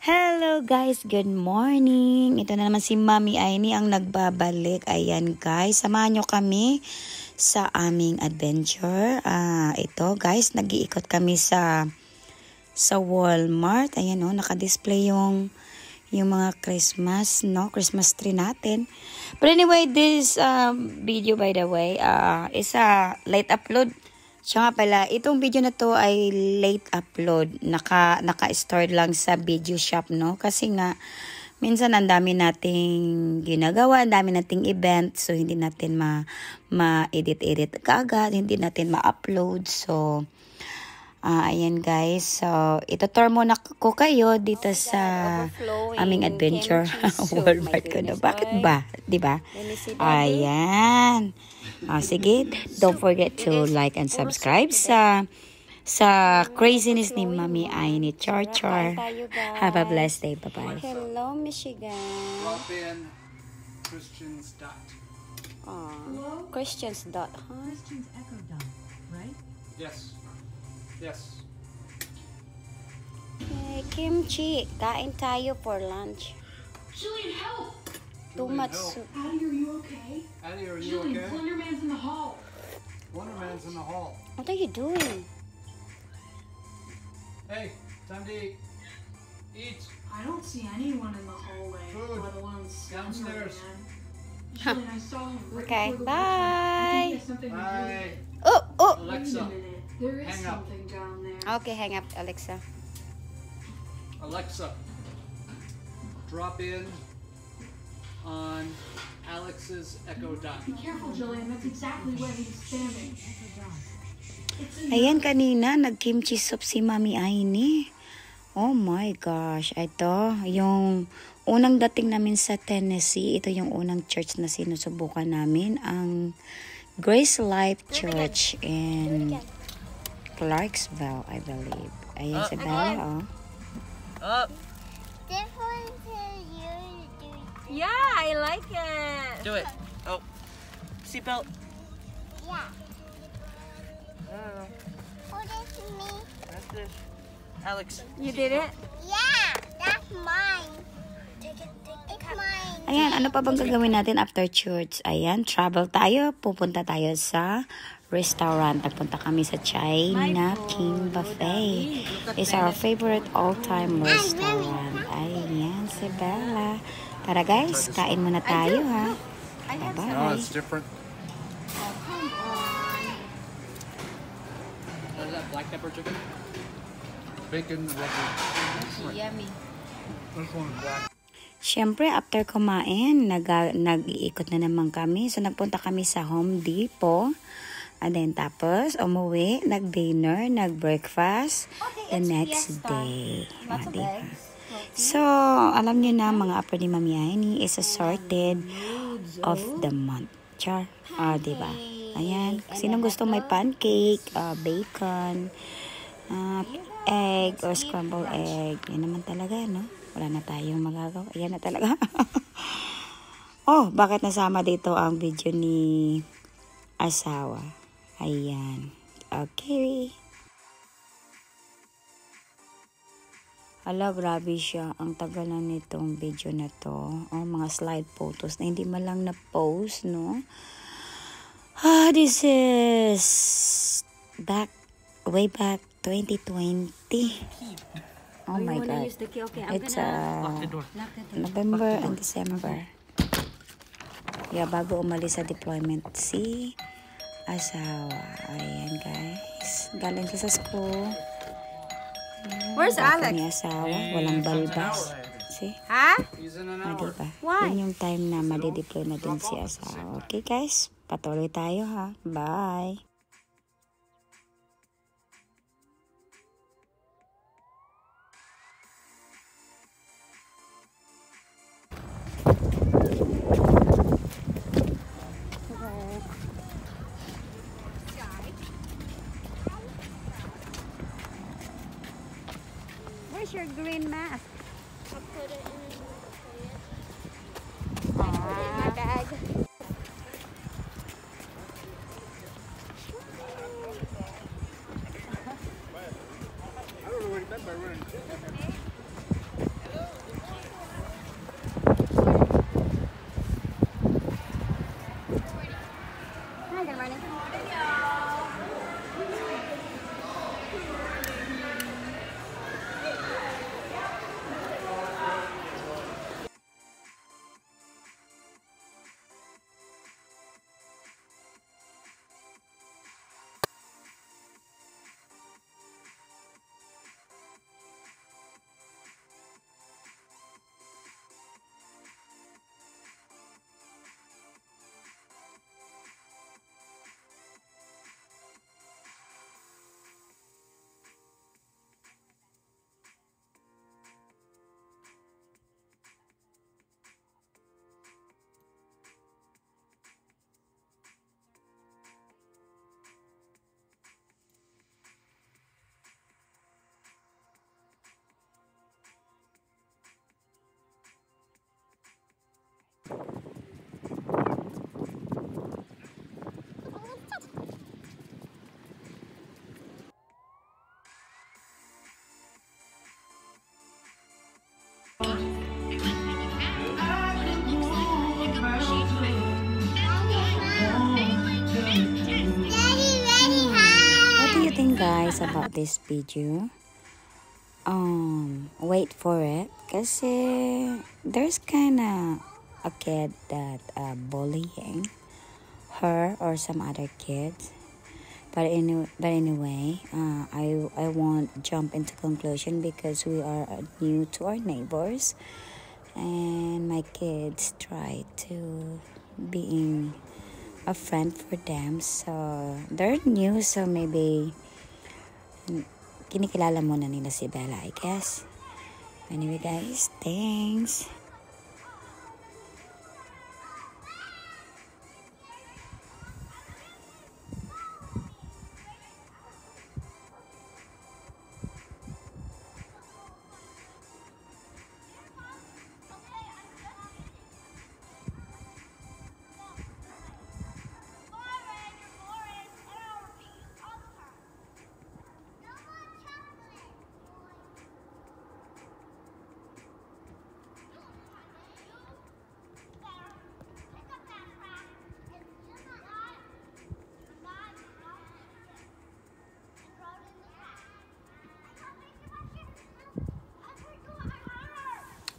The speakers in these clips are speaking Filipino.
Hello guys, good morning. Ito na naman si Mami Aini ang nagbabalik. Ayan guys, samahan nyo kami sa aming adventure. Ito guys, nag-iikot kami sa Walmart. Ayan naka-display yung mga Christmas, Christmas tree natin. But anyway, this video by the way is a late upload. Siya nga pala, itong video na to ay late upload. Naka-store lang sa video shop, Kasi nga, minsan ang dami nating ginagawa, ang dami nating event. So, hindi natin ma-edit kaagad, hindi natin ma-upload. So, ayan guys. So, itutur muna ko kayo dito sa aming adventure. Walmart ko na. Bakit ba? Diba? Ayan. Sige, don't forget to like and subscribe sa craziness ni Mami Aini. Char. Have a blessed day. Bye-bye. Hello, Michigan. Drop in Christians dot. Christians dot, huh? Christians Echo dot, right? Yes. Yes. Hey, kimchi. Kain tayo for lunch. Jillian, help! Too Julian, much help. soup. Addie, are you okay? Addie, are you Jillian, okay? Wonder Man's in the hall. Wonder Man's in the hall. What are you doing? Hey, time to eat. Eat. I don't see anyone in the hallway, Food. let alone Slender Downstairs. Man. Jillian, I saw him right Okay, before the bye. I think there's something to do with Bye. it. Oh! Wait a Alexa. minute. There is Hang up. something down there. Okay, hang up, Alexa. Alexa. Drop in on Alex's Echo dot. Be careful, Jillian. That's exactly where he's standing. It's in Ayan, kanina, nag-kimchi soup si Mami Aini. Oh my gosh. Ito, yung unang dating namin sa Tennessee, ito yung unang church na sinusubukan namin, ang Grace Life Church in Clarksville, I believe. Ayan si Bella, Up. Yeah, I like it. Do it. Oh. Seatbelt. Yeah. No. Oh, that's me. That's this. Alex. You did it? Yeah, that's mine. Take it. It's mine. Ayan, ano pa bang gagawin natin after church? Ayan, travel tayo. Pupunta tayo sa restaurant. Nagpunta kami sa China King Buffet. It's our favorite all-time restaurant. Ayan, si Bella. Tara guys, kain muna tayo ha. No, Bye-bye. it's different. What is that? Black pepper chicken? Bacon, rubber. Yummy. This one's black. Siyempre, after kumain, nag-iikot na naman kami. So, nagpunta kami sa Home Depot. And then, tapos, umuwi, nag-dinner, nag-breakfast the next day. Diba? So, alam niyo na, mga upper ni Mami Aini is assorted of the month. Char. Diba? Ayan. Sinong gusto may pancake, bacon, egg, or scrambled egg. Yan naman talaga, Wala na tayong magagawa. Ayan na talaga. Oh, bakit nasama dito ang video ni asawa? Ayan. Okay. Hala, grabe siya. Ang tagal na nitong video na to. Oh, mga slide photos na hindi man lang na-post, This is way back 2020. Oh my God. It's November and December. Yeah, bago umalis sa deployment si asawa. Ayan, guys. Galing siya sa school. Where's Alex? Ni asawa, walang balbas. See? Huh? He's in an hour. Diba? Why? Yun yung time na madideploy na din si asawa. Okay, guys? Patuloy tayo, ha? Bye! Where's your green mask? I'll put it in My bag. I don't know what he meant by running. cut this video. Wait for it. Kasi there's kinda a kid that bullying her or some other kids. But anyway, I won't jump into conclusion because we are new to our neighbors, and my kids try to being a friend for them. So they're new, so maybe kinikilala muna nila si Bella, I guess. Anyway guys, thanks.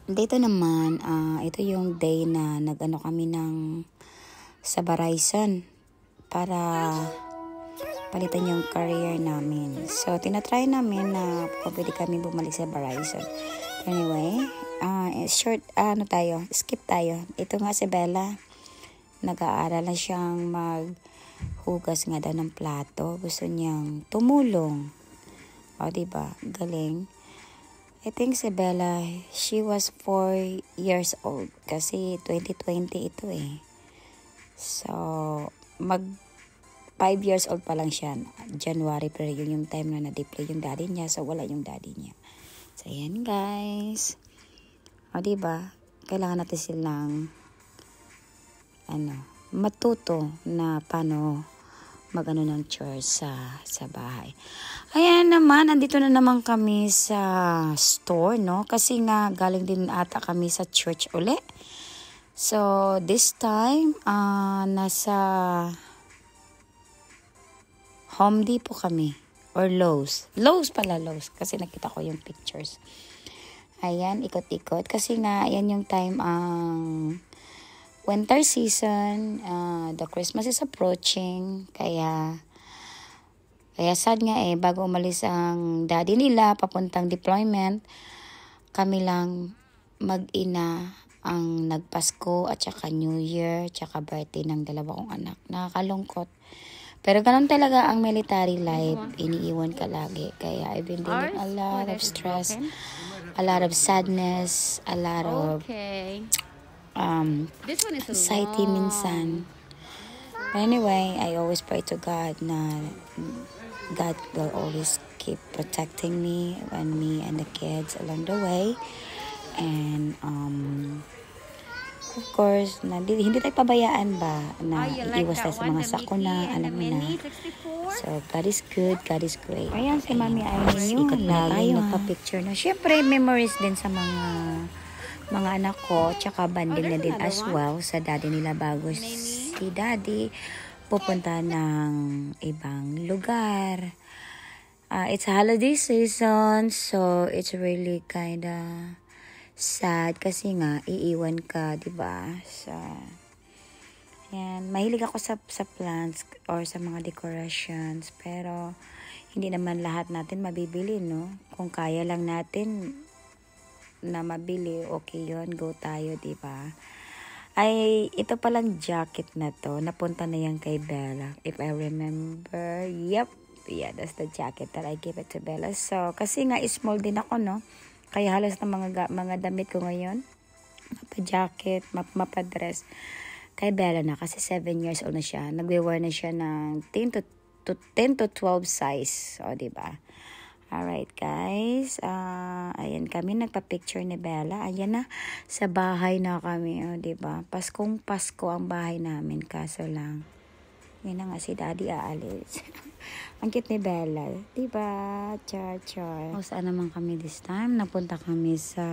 Dito naman, ito yung day na nag-ano kami sa Verizon para palitan yung career namin. So, tinatry namin na pwede kami bumalik sa Verizon. Anyway, skip tayo. Ito nga si Bella, nag-aaral na siyang maghugas nga daw ng plato. Gusto niyang tumulong. O, diba? Galing. I think si Bella, she was 4 years old kasi 2020 ito eh. So, 5 years old pa lang siya. January, pero yun yung time na na-deploy yung daddy niya, so wala yung daddy niya. So, ayan guys. O, diba? Kailangan natin silang matuto na paano mag-ano ng chores sa bahay. Ayan naman, andito na naman kami sa store, no? Kasi nga, galing din ata kami sa church uli. So, this time, nasa Home Depot kami. Or Lowe's. Lowe's pala, Lowe's. Kasi nakita ko yung pictures. Ayan, ikot-ikot. Kasi nga, ayan yung time winter season. The Christmas is approaching. Kaya sad nga bago umalis ang daddy nila papuntang deployment, kami lang mag-ina ang nagpasko at saka New Year, tsaka birthday ng dalawa kong anak. Nakakalungkot. Pero ganun talaga ang military life. Iniiwan ka lagi. Kaya I've been dealing a lot of stress, a lot of sadness, a lot of anxiety minsan. But anyway, I always pray to God na God will always keep protecting me and the kids along the way. And of course, hindi tayo pabayaan ba na iiwas tayo sa mga sakuna, alam mo na. So, God is good, God is great. Ayan, si Mami Aileen yung lagi nagpa-picture na. Siyempre, memories din sa mga anak ko, tsaka banding na din as well sa daddy nila bago si daddy pupunta ng ibang lugar. It's holiday season, so it's really kinda sad kasi nga iiwan ka, 'di ba? So, yan, mahilig ako sa plants or sa mga decorations, pero hindi naman lahat natin mabibili, no? Kung kaya lang natin na mabili, okay yun, go tayo, 'di ba? Ay, ito palang jacket na to, napunta na yan kay Bella. If I remember, yep, yeah, that's the jacket that I gave it to Bella. So, kasi nga, small din ako, no? Kaya halos na mga damit ko ngayon, mapa-jacket, mapa-dress, kay Bella na, kasi 7 years old na siya. Nagwe-wear na siya ng 10 to 12 size. O, diba? Alright, guys. Ayan kami, nagpa-picture ni Bella. Ayan na, sa bahay na kami. O, diba? Paskong Pasko ang bahay namin. Kaso lang, yun na nga si Daddy aalis. Ang cute ni Bella. Diba? Char. O, saan naman kami this time? Napunta kami sa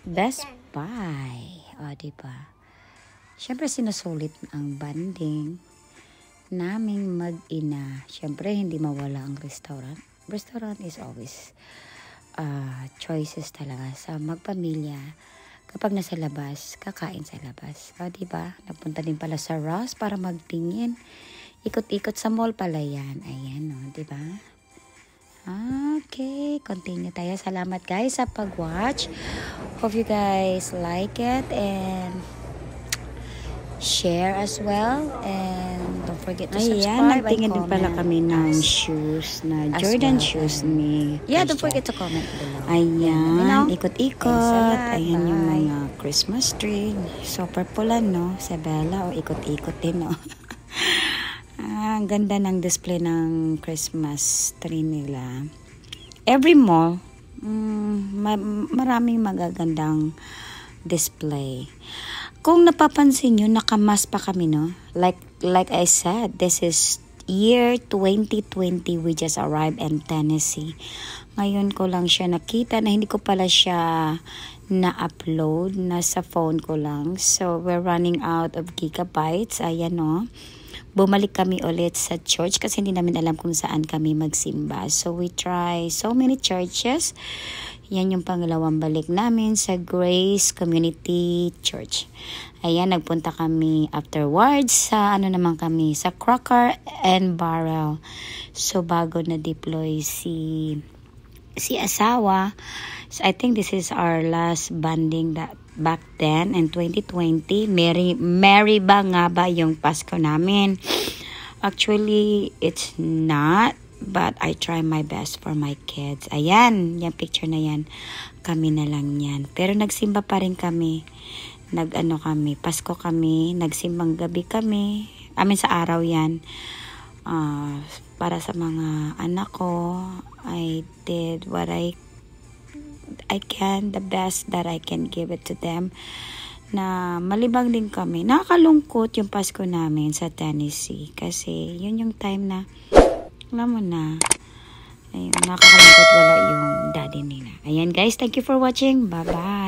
Best Buy. O, diba? Siyempre, sinusulit ang banding naming mag-ina. Siyempre, hindi mawala ang restaurant. Restaurant is always choices talaga sa magpamilya. Kapag nasa labas, kakain sa labas. O, diba? Napunta din pala sa Ross para magtingin. Ikot-ikot sa mall pala yan. Ayan, o, diba? Okay, continue tayo. Salamat guys sa pag-watch. Hope you guys like it and share as well, and don't forget to subscribe. Nagtingin din pala kami ng shoes na Jordan shoes ni don't forget to comment below. Ayan, ikot-ikot. Ayan yung mga Christmas tree. Super pula, no? Sa Bella, o ikot-ikot din, no? Ang ganda ng display ng Christmas tree nila. Every mall, maraming magagandang display. Kung napapansin nyo, nakamas pa kami, no? Like I said, this is year 2020. We just arrived in Tennessee. Ngayon ko lang siya nakita na hindi ko pala siya na-upload. Nasa phone ko lang. So, we're running out of gigabytes. Ayan, no? Bumalik kami ulit sa church kasi hindi namin alam kung saan kami magsimba. So, we try so many churches. Yan yung pangalawang balik namin sa Grace Community Church. Ayan, nagpunta kami afterwards sa sa Cracker and Barrel. So, bago na-deploy si asawa. So, I think this is our last banding that back then in 2020. Merry ba nga ba yung Pasko namin? Actually, it's not. But I try my best for my kids. Ayan, yung picture na yan. Kami na lang yan. Pero nagsimba pa rin kami. Kami, Pasko kami. Nagsimbang gabi kami. Sa araw yan. Para sa mga anak ko, I did what I can. The best that I can give it to them. Na malibang din kami. Nakakalungkot yung Pasko namin sa Tennessee. Kasi yun yung time na alam mo na, ayun, nakakalungkot wala yung daddy nila. Ayan guys, thank you for watching. Bye-bye.